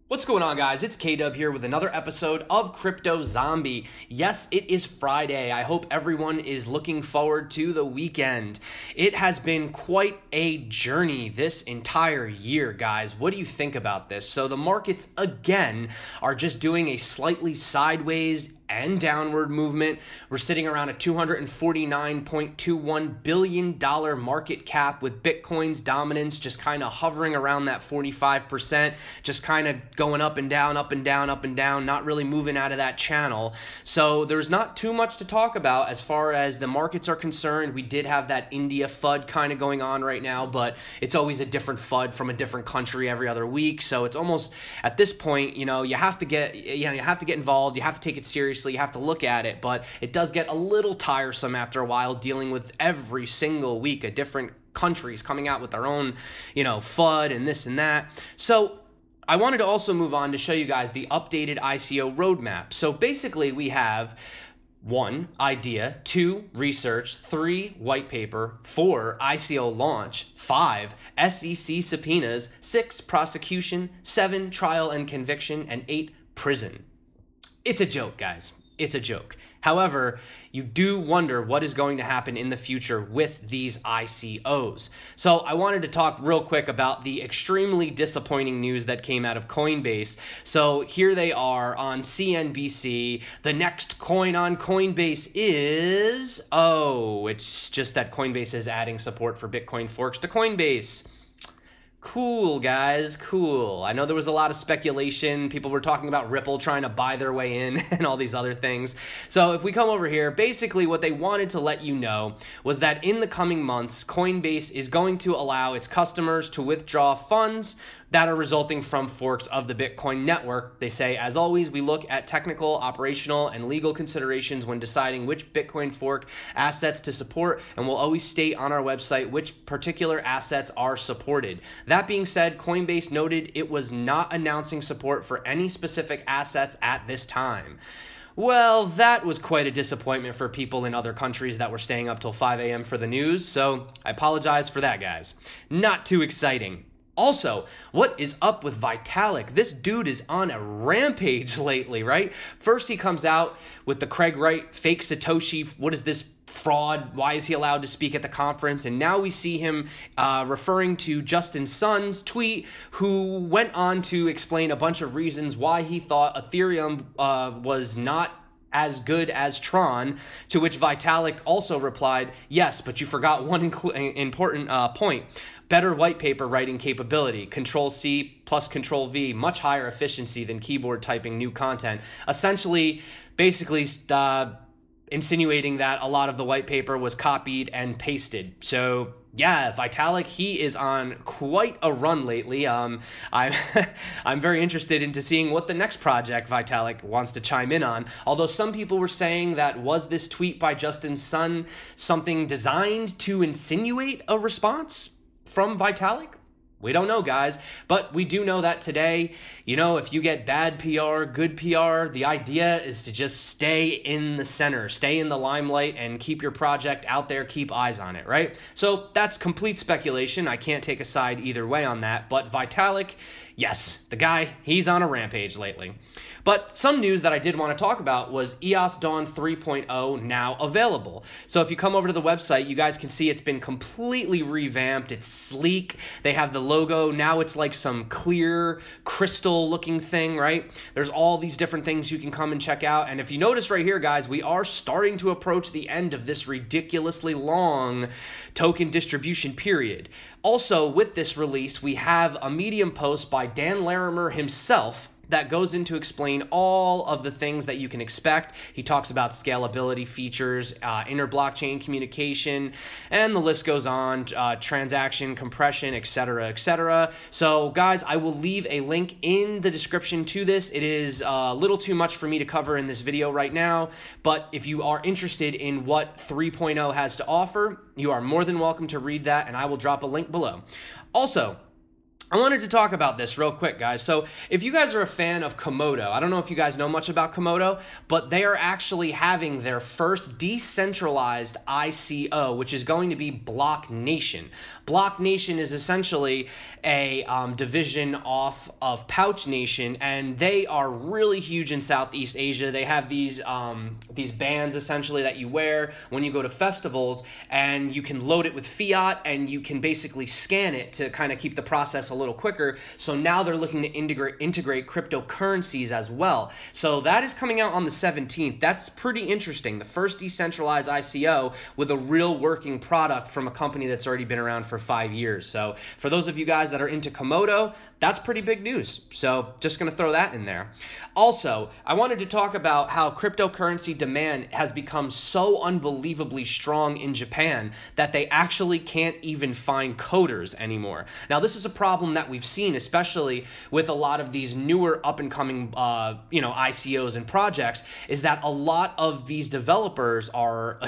What's going on, guys? It's K-Dub here with another episode of Crypto Zombie. Yes, it is Friday. I hope everyone is looking forward to the weekend. It has been quite a journey this entire year, guys. What do you think about this? So the markets, again, are just doing a slightly sideways and downward movement. We're sitting around a $249.21 billion market cap with Bitcoin's dominance just kind of hovering around that 45%, just kind of going up and down, up and down, up and down, not really moving out of that channel. So there's not too much to talk about as far as the markets are concerned. We did have that India FUD kind of going on right now, but it's always a different FUD from a different country every other week. So it's almost at this point, you have to get involved. You have to take it seriously. You have to look at it, but it does get a little tiresome after a while dealing with every single week a different countries coming out with their own, FUD and this and that. So I wanted to also move on to show you guys the updated ICO roadmap. So basically we have 1, idea, 2, research, 3, white paper, 4, ICO launch, 5, SEC subpoenas, 6, prosecution, 7, trial and conviction, and 8, prison. It's a joke, guys. It's a joke. However, you do wonder what is going to happen in the future with these ICOs. So I wanted to talk real quick about the extremely disappointing news that came out of Coinbase. So here they are on CNBC. The next coin on Coinbase is, it's just that Coinbase is adding support for Bitcoin forks to Coinbase. Cool, guys, cool. I know there was a lot of speculation. People were talking about Ripple trying to buy their way in and all these other things. So if we come over here, basically what they wanted to let you know was that in the coming months, Coinbase is going to allow its customers to withdraw funds that are resulting from forks of the Bitcoin network. They say, as always, we look at technical, operational, and legal considerations when deciding which Bitcoin fork assets to support, and we'll always state on our website which particular assets are supported. That being said, Coinbase noted it was not announcing support for any specific assets at this time. Well, that was quite a disappointment for people in other countries that were staying up till 5 a.m. for the news, so I apologize for that, guys. Not too exciting. Also, what is up with Vitalik? This dude is on a rampage lately, right? First, he comes out with the Craig Wright fake Satoshi. What is this fraud? Why is he allowed to speak at the conference? And now we see him referring to Justin Sun's tweet, who went on to explain a bunch of reasons why he thought Ethereum was not as good as TRON, to which Vitalik also replied, yes, but you forgot one important point. Better white paper writing capability, Control-C plus Control-V, much higher efficiency than keyboard typing new content. Essentially, basically insinuating that a lot of the white paper was copied and pasted. So yeah, Vitalik, he is on quite a run lately. I'm very interested into seeing what the next project Vitalik wants to chime in on. Although some people were saying that was this tweet by Justin Sun something designed to insinuate a response from Vitalik? We don't know, guys, but we do know that today, if you get bad PR, good PR, the idea is to just stay in the center, stay in the limelight, and keep your project out there, keep eyes on it, right? So that's complete speculation. I can't take a side either way on that, but Vitalik, yes, the guy, he's on a rampage lately. But some news that I did want to talk about was EOS Dawn 3.0 now available. So if you come over to the website, you guys can see it's been completely revamped. It's sleek. They have the logo. Now it's like some clear crystal looking thing, right? There's all these different things you can come and check out. And if you notice right here, guys, we are starting to approach the end of this ridiculously long token distribution period. Also, with this release, we have a Medium post by Dan Larimer himself that goes into explain all of the things that you can expect. He talks about scalability features, inter-blockchain communication, and the list goes on, transaction compression, etc., etc. So, guys, I will leave a link in the description to this. It is a little too much for me to cover in this video right now, but if you are interested in what 3.0 has to offer, you are more than welcome to read that, and I will drop a link below. Also, I wanted to talk about this real quick, guys. So if you guys are a fan of Komodo, I don't know if you guys know much about Komodo, but they are actually having their first decentralized ICO, which is going to be BlocNation. BlocNation is essentially a division off of PouchNation, and they are really huge in Southeast Asia. They have these bands essentially that you wear when you go to festivals, and you can load it with fiat, and you can basically scan it to kind of keep the process a little quicker. So now they're looking to integrate cryptocurrencies as well. So that is coming out on the 17th. That's pretty interesting. The first decentralized ICO with a real working product from a company that's already been around for 5 years. So for those of you guys that are into Komodo, that's pretty big news. So just going to throw that in there. Also, I wanted to talk about how cryptocurrency demand has become so unbelievably strong in Japan that they actually can't even find coders anymore. Now, this is a problem that we've seen, especially with a lot of these newer up-and-coming ICOs and projects, is that a lot of these developers are,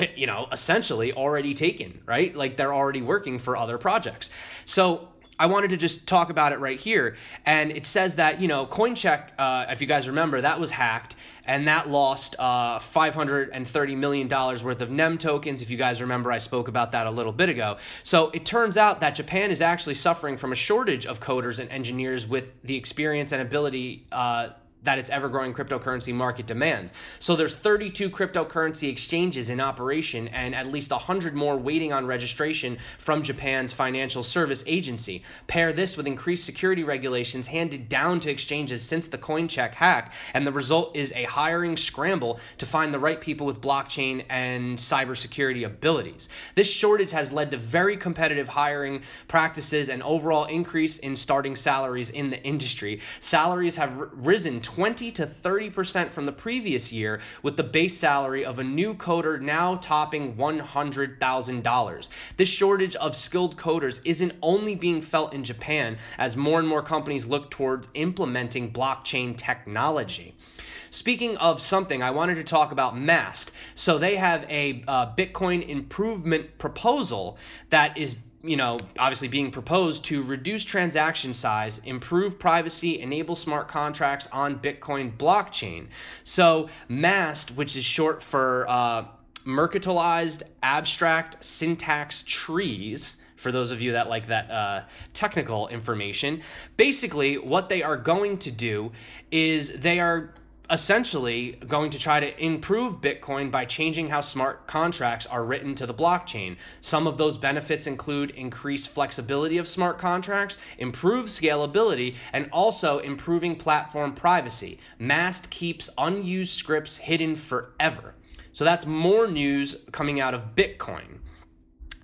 essentially already taken, right? Like they're already working for other projects. So I wanted to just talk about it right here. And it says that, CoinCheck, if you guys remember, that was hacked, and that lost $530 million worth of NEM tokens. If you guys remember, I spoke about that a little bit ago. So it turns out that Japan is actually suffering from a shortage of coders and engineers with the experience and ability that its ever-growing cryptocurrency market demands. So there's 32 cryptocurrency exchanges in operation and at least 100 more waiting on registration from Japan's financial service agency. Pair this with increased security regulations handed down to exchanges since the CoinCheck hack, and the result is a hiring scramble to find the right people with blockchain and cybersecurity abilities. This shortage has led to very competitive hiring practices and overall increase in starting salaries in the industry. Salaries have risen 20 to 30% from the previous year, with the base salary of a new coder now topping $100,000. This shortage of skilled coders isn't only being felt in Japan as more and more companies look towards implementing blockchain technology. Speaking of something, I wanted to talk about MAST. So they have a Bitcoin improvement proposal that is obviously being proposed to reduce transaction size, improve privacy, enable smart contracts on Bitcoin blockchain. So MAST, which is short for Mercantilized Abstract Syntax Trees, for those of you that like that technical information, basically what they are going to do is they are essentially going to try to improve Bitcoin by changing how smart contracts are written to the blockchain. Some of those benefits include increased flexibility of smart contracts, improved scalability, and also improving platform privacy. MAST keeps unused scripts hidden forever. So that's more news coming out of Bitcoin.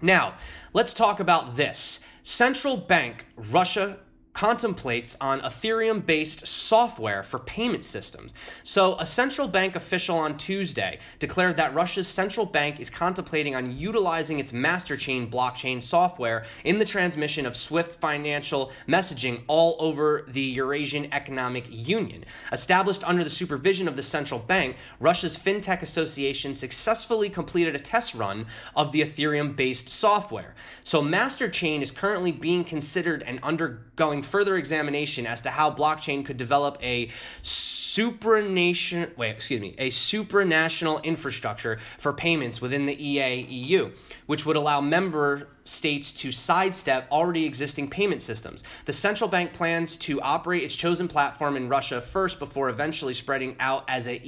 Now, let's talk about this. Central bank Russia contemplates on Ethereum-based software for payment systems. So a central bank official on Tuesday declared that Russia's central bank is contemplating on utilizing its MasterChain blockchain software in the transmission of SWIFT financial messaging all over the Eurasian Economic Union. Established under the supervision of the central bank, Russia's FinTech Association successfully completed a test run of the Ethereum-based software. So MasterChain is currently being considered and undergoing further examination as to how blockchain could develop a supranational infrastructure for payments within the EU, which would allow member states to sidestep already existing payment systems. The central bank plans to operate its chosen platform in Russia first before eventually spreading out as a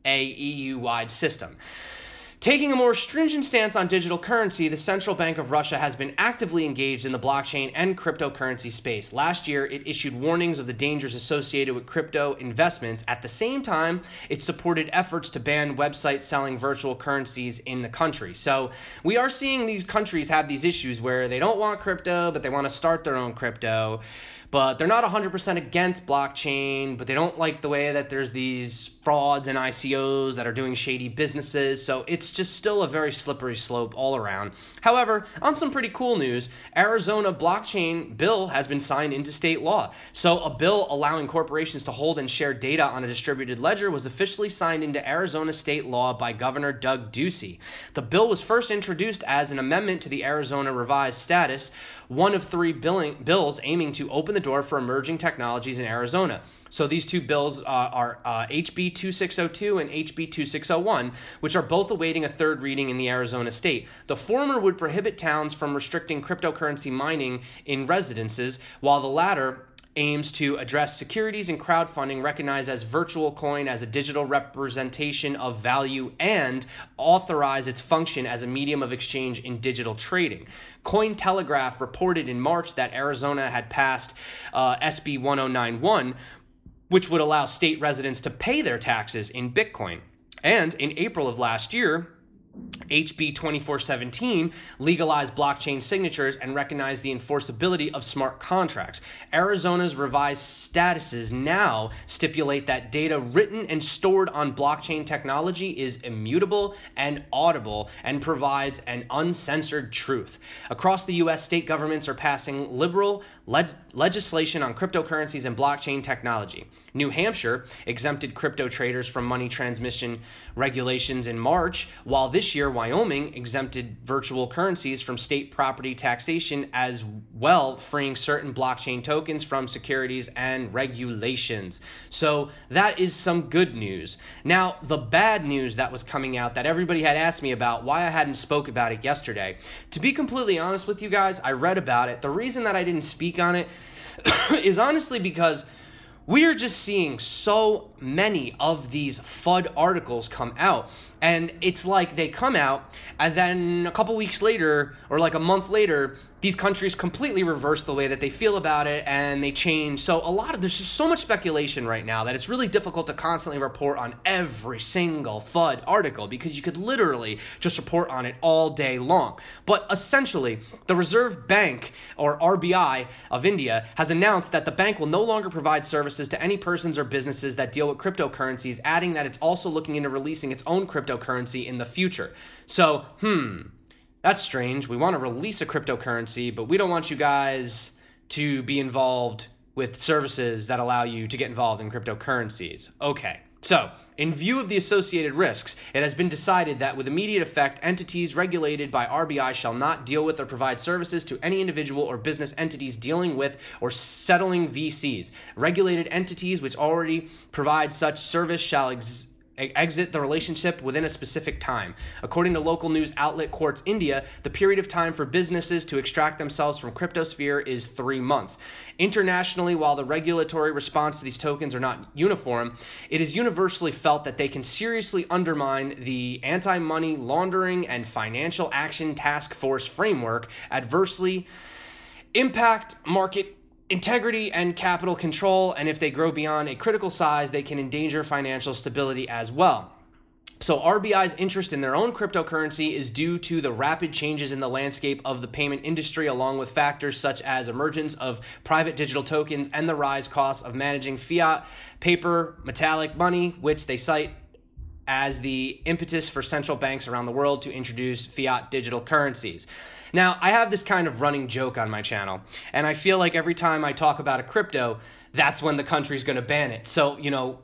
EU-wide system. Taking a more stringent stance on digital currency, the Central Bank of Russia has been actively engaged in the blockchain and cryptocurrency space. Last year, it issued warnings of the dangers associated with crypto investments. At the same time, it supported efforts to ban websites selling virtual currencies in the country. So we are seeing these countries have these issues where they don't want crypto, but they want to start their own crypto. But they're not 100% against blockchain, but they don't like the way that there's these frauds and ICOs that are doing shady businesses. So it's just still a very slippery slope all around. However, on some pretty cool news, Arizona blockchain bill has been signed into state law. So a bill allowing corporations to hold and share data on a distributed ledger was officially signed into Arizona state law by Governor Doug Ducey. The bill was first introduced as an amendment to the Arizona Revised Status, one of three bills aiming to open the door for emerging technologies in Arizona. So these two bills are HB 2602 and HB 2601, which are both awaiting a third reading in the Arizona state. The former would prohibit towns from restricting cryptocurrency mining in residences, while the latter aims to address securities and crowdfunding recognized as virtual coin as a digital representation of value and authorize its function as a medium of exchange in digital trading. Cointelegraph reported in March that Arizona had passed SB 1091, which would allow state residents to pay their taxes in Bitcoin. And in April of last year, HB 2417 legalized blockchain signatures and recognized the enforceability of smart contracts. Arizona's revised statuses now stipulate that data written and stored on blockchain technology is immutable and audible and provides an uncensored truth. Across the U.S., state governments are passing liberal legislation on cryptocurrencies and blockchain technology. New Hampshire exempted crypto traders from money transmission regulations in March, while this year Wyoming exempted virtual currencies from state property taxation as well, freeing certain blockchain tokens from securities and regulations. So that is some good news. Now, the bad news that was coming out that everybody had asked me about, why I hadn't spoke about it yesterday. To be completely honest with you guys, I read about it. The reason that I didn't speak on it is honestly because we are just seeing so many of these FUD articles come out. And it's like they come out, and then a couple weeks later, or like a month later, these countries completely reverse the way that they feel about it, and they change. So there's just so much speculation right now that it's really difficult to constantly report on every single FUD article, because you could literally just report on it all day long. But essentially, the Reserve Bank, or RBI, of India has announced that the bank will no longer provide services to any persons or businesses that deal with cryptocurrencies, adding that it's also looking into releasing its own cryptocurrency in the future. So, that's strange. We want to release a cryptocurrency, but we don't want you guys to be involved with services that allow you to get involved in cryptocurrencies. Okay. So, in view of the associated risks, it has been decided that with immediate effect, entities regulated by RBI shall not deal with or provide services to any individual or business entities dealing with or settling VCs. Regulated entities which already provide such service shall exit the relationship within a specific time. According to local news outlet Quartz India, the period of time for businesses to extract themselves from cryptosphere is 3 months. Internationally, while the regulatory response to these tokens are not uniform, it is universally felt that they can seriously undermine the anti-money laundering and financial action task force framework, adversely impact market integrity and capital control, and if they grow beyond a critical size, they can endanger financial stability as well. So RBI's interest in their own cryptocurrency is due to the rapid changes in the landscape of the payment industry, along with factors such as emergence of private digital tokens and the rise costs of managing fiat, paper, metallic money, which they cite as the impetus for central banks around the world to introduce fiat digital currencies. Now, I have this kind of running joke on my channel, and I feel like every time I talk about a crypto, that's when the country's going to ban it. So,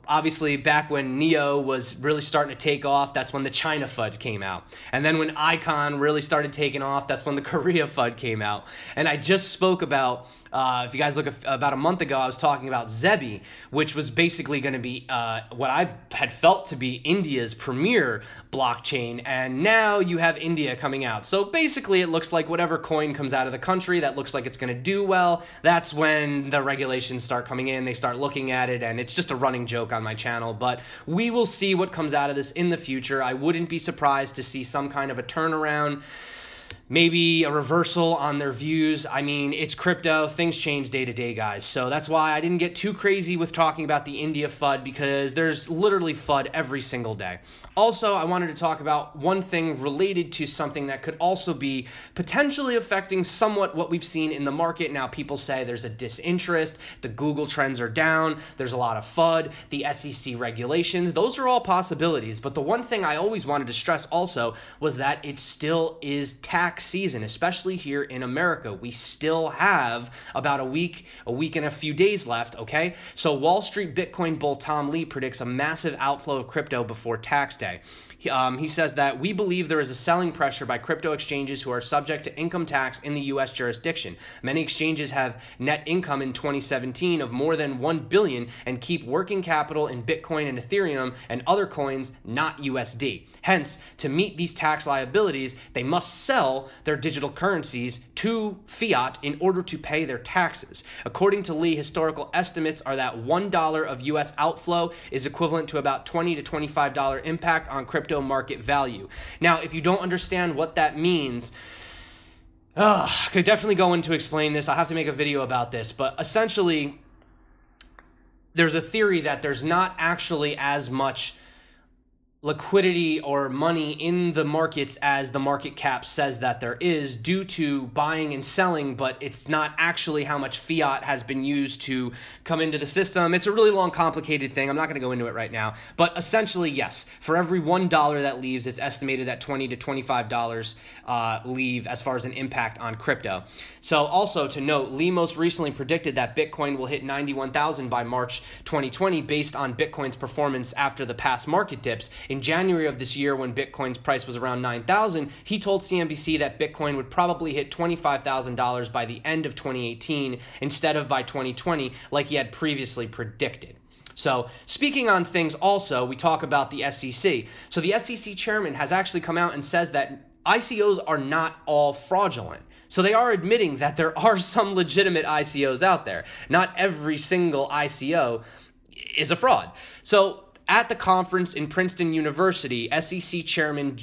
obviously back when Neo was really starting to take off, that's when the China FUD came out. And then when Icon really started taking off, that's when the Korea FUD came out. And I just spoke about, if you guys look about a month ago, I was talking about Zebi, which was basically going to be what I had felt to be India's premier blockchain. And now you have India coming out. So basically it looks like whatever coin comes out of the country that looks like it's going to do well, that's when the regulations start coming in, they start looking at it, and it's just a running joke on my channel. But we will see what comes out of this in the future. I wouldn't be surprised to see some kind of a turnaround, maybe a reversal on their views. I mean, it's crypto. Things change day to day, guys. So that's why I didn't get too crazy with talking about the India FUD, because there's literally FUD every single day. Also, I wanted to talk about one thing related to something that could also be potentially affecting somewhat what we've seen in the market. Now, people say there's a disinterest, the Google trends are down, there's a lot of FUD, the SEC regulations. Those are all possibilities. But the one thing I always wanted to stress also was that it still is tax tax season, especially here in America. We still have about a week and a few days left, okay? So Wall Street Bitcoin bull Tom Lee predicts a massive outflow of crypto before tax day. He says that we believe there is a selling pressure by crypto exchanges who are subject to income tax in the U.S. jurisdiction. Many exchanges have net income in 2017 of more than $1 billion and keep working capital in Bitcoin and Ethereum and other coins, not USD. Hence, to meet these tax liabilities, they must sell their digital currencies to fiat in order to pay their taxes. According to Lee, historical estimates are that $1 of U.S. outflow is equivalent to about $20 to $25 impact on crypto market value. Now, if you don't understand what that means, I could definitely go into explain this. I'll have to make a video about this, but essentially, there's a theory that there's not actually as much liquidity or money in the markets as the market cap says that there is due to buying and selling, but it's not actually how much fiat has been used to come into the system. It's a really long, complicated thing. I'm not going to go into it right now, but essentially, yes, for every $1 that leaves, it's estimated that $20 to $25 leave as far as an impact on crypto. So also to note, Lee most recently predicted that Bitcoin will hit 91,000 by March 2020 based on Bitcoin's performance after the past market dips. In January of this year, when Bitcoin's price was around 9,000, he told CNBC that Bitcoin would probably hit $25,000 by the end of 2018 instead of by 2020, like he had previously predicted. So speaking on things also, we talk about the SEC. So the SEC chairman has actually come out and says that ICOs are not all fraudulent. So they are admitting that there are some legitimate ICOs out there. Not every single ICO is a fraud. So at the conference in Princeton University, SEC Chairman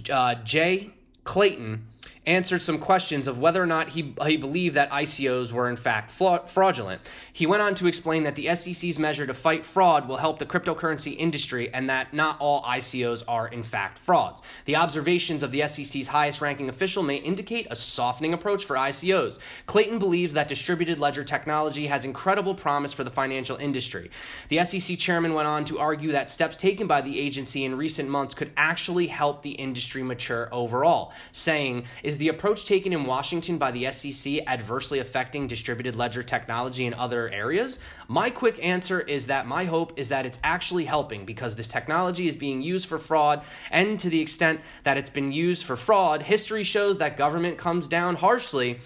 Jay Clayton answered some questions of whether or not he believed that ICOs were in fact fraudulent. He went on to explain that the SEC's measure to fight fraud will help the cryptocurrency industry and that not all ICOs are in fact frauds. The observations of the SEC's highest ranking official may indicate a softening approach for ICOs. Clayton believes that distributed ledger technology has incredible promise for the financial industry. The SEC chairman went on to argue that steps taken by the agency in recent months could actually help the industry mature overall, saying, "Is the approach taken in Washington by the SEC adversely affecting distributed ledger technology in other areas?" My quick answer is that my hope is that it's actually helping because this technology is being used for fraud, and to the extent that it's been used for fraud, history shows that government comes down harshly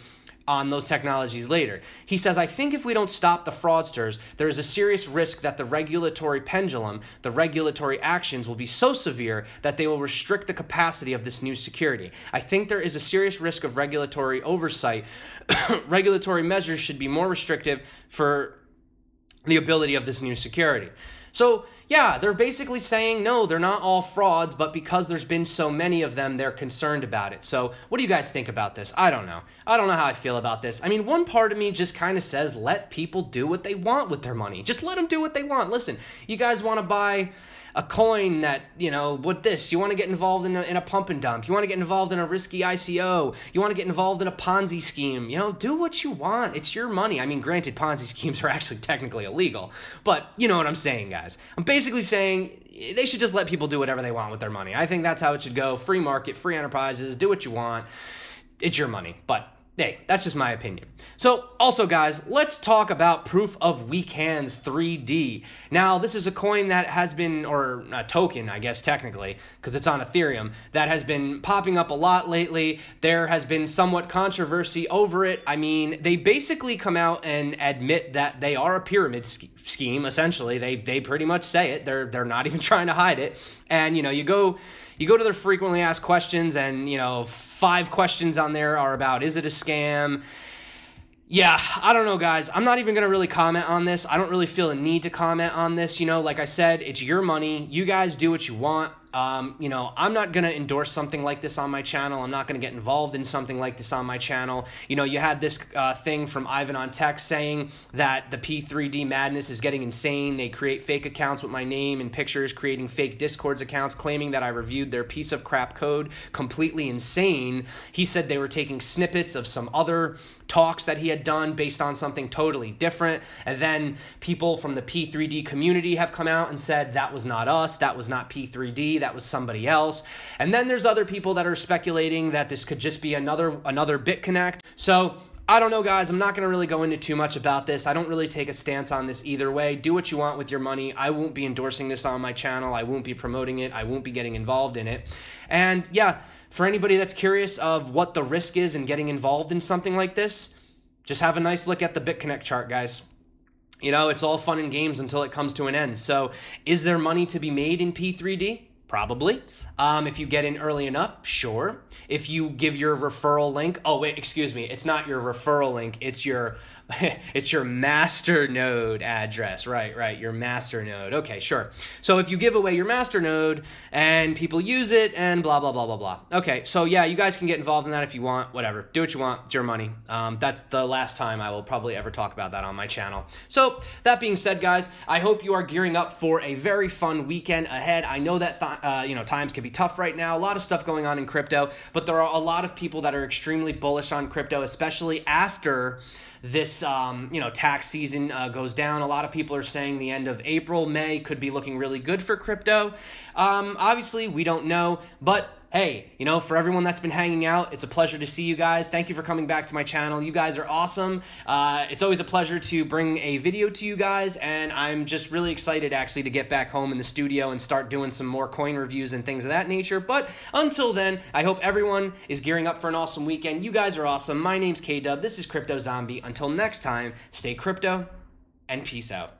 on those technologies later. He says, "I think if we don't stop the fraudsters, there is a serious risk that the regulatory pendulum, the regulatory actions will be so severe that they will restrict the capacity of this new security. I think there is a serious risk of regulatory oversight. Regulatory measures should be more restrictive for the ability of this new security." So yeah, they're basically saying, no, they're not all frauds, but because there's been so many of them, they're concerned about it. So what do you guys think about this? I don't know. I don't know how I feel about this. I mean, one part of me just kind of says, let people do what they want with their money. Just let them do what they want. Listen, you guys want to buy a coin that, you know, with this, you want to get involved in a pump and dump. You want to get involved in a risky ICO. You want to get involved in a Ponzi scheme. You know, do what you want. It's your money. I mean, granted, Ponzi schemes are actually technically illegal, but you know what I'm saying, guys. I'm basically saying they should just let people do whatever they want with their money. I think that's how it should go. Free market, free enterprises, do what you want. It's your money, but hey, that's just my opinion. So also, guys, let's talk about proof of weak hands 3D. Now, this is a coin that has been, or a token, I guess, technically, because it's on Ethereum, that has been popping up a lot lately. There has been somewhat controversy over it. I mean, they basically come out and admit that they are a pyramid scheme, essentially. They pretty much say it. They're not even trying to hide it. And, you know, you go to their frequently asked questions, and, you know, 5 questions on there are about, is it a scam? Yeah, I don't know, guys. I'm not even going to really comment on this. I don't really feel a need to comment on this. You know, like I said, it's your money. You guys do what you want. You know, I'm not going to endorse something like this on my channel. I'm not going to get involved in something like this on my channel. You know, you had this thing from Ivan on Tech saying that the P3D madness is getting insane. They create fake accounts with my name and pictures, creating fake Discords accounts, claiming that I reviewed their piece of crap code. Completely insane. He said they were taking snippets of some other talks that he had done based on something totally different. And then people from the P3D community have come out and said that was not us. That was not P3D. be. That was somebody else. And then there's other people that are speculating that this could just be another BitConnect. So I don't know, guys. I'm not going to really go into too much about this. I don't really take a stance on this either way. Do what you want with your money. I won't be endorsing this on my channel. I won't be promoting it. I won't be getting involved in it. And yeah, for anybody that's curious of what the risk is in getting involved in something like this, just have a nice look at the BitConnect chart, guys. You know, it's all fun and games until it comes to an end. So is there money to be made in P3D? Probably. If you get in early enough, sure. If you give your referral link, oh wait, excuse me, it's not your referral link, it's your it's your master node address. Right, your master node. Okay, sure. So if you give away your master node and people use it and blah blah blah blah blah. Okay, so yeah, you guys can get involved in that if you want, whatever. Do what you want, it's your money. That's the last time I will probably ever talk about that on my channel. So that being said, guys, I hope you are gearing up for a very fun weekend ahead. I know that times can be tough right now. A lot of stuff going on in crypto, but there are a lot of people that are extremely bullish on crypto, especially after this tax season goes down. A lot of people are saying the end of April, May could be looking really good for crypto. Obviously, we don't know, but hey, you know, for everyone that's been hanging out, it's a pleasure to see you guys. Thank you for coming back to my channel. You guys are awesome. It's always a pleasure to bring a video to you guys, and I'm just really excited actually to get back home in the studio and start doing some more coin reviews and things of that nature. But until then, I hope everyone is gearing up for an awesome weekend. You guys are awesome. My name's K-Dub. This is Crypto Zombie. Until next time, stay crypto and peace out.